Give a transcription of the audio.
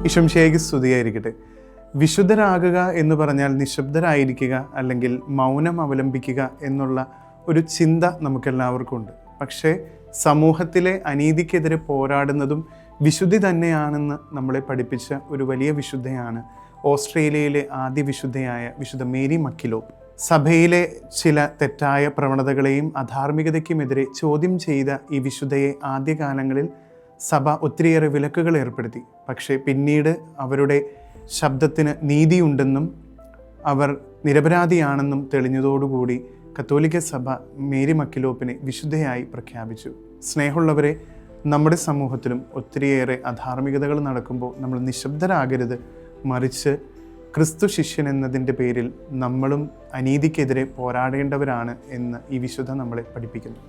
ഈശോമിശിഹായ്ക്ക് സ്തുതിയായിരിക്കട്ടെ. വിശുദ്ധരാകുക എന്ന് പറഞ്ഞാൽ നിശബ്ദരായിരിക്കുക അല്ലെങ്കിൽ മൗനം അവലംബിക്കുക എന്നുള്ള ഒരു ചിന്ത നമുക്കെല്ലാവർക്കും ഉണ്ട്. പക്ഷേ സമൂഹത്തിലെ അനീതിക്കെതിരെ പോരാടുന്നതും വിശുദ്ധി തന്നെയാണെന്ന് നമ്മളെ പഠിപ്പിച്ച ഒരു വലിയ വിശുദ്ധയാണ് ഓസ്ട്രേലിയയിലെ ആദ്യ വിശുദ്ധയായ വിശുദ്ധ മേരി മക്കിലോപ്പ്. സഭയിലെ ചില തെറ്റായ പ്രവണതകളെയും അധാർമികതയ്ക്കുമെതിരെ ചോദ്യം ചെയ്ത ഈ വിശുദ്ധയെ ആദ്യകാലങ്ങളിൽ സഭ ഒത്തിരിയേറെ വിലക്കുകൾ ഏർപ്പെടുത്തി. പക്ഷേ പിന്നീട് അവരുടെ ശബ്ദത്തിന് നീതിയുണ്ടെന്നും അവർ നിരപരാധിയാണെന്നും തെളിഞ്ഞതോടുകൂടി കത്തോലിക്ക സഭ മേരി മക്കിലോപ്പിനെ വിശുദ്ധയായി പ്രഖ്യാപിച്ചു. സ്നേഹമുള്ളവരെ, നമ്മുടെ സമൂഹത്തിലും ഒത്തിരിയേറെ അധാർമികതകൾ നടക്കുമ്പോൾ നമ്മൾ നിശബ്ദരാകരുത്. മറിച്ച് ക്രിസ്തു ശിഷ്യൻ എന്നതിൻ്റെ പേരിൽ നമ്മളും അനീതിക്കെതിരെ പോരാടേണ്ടവരാണ് എന്ന് ഈ വിശുദ്ധ നമ്മളെ പഠിപ്പിക്കുന്നു.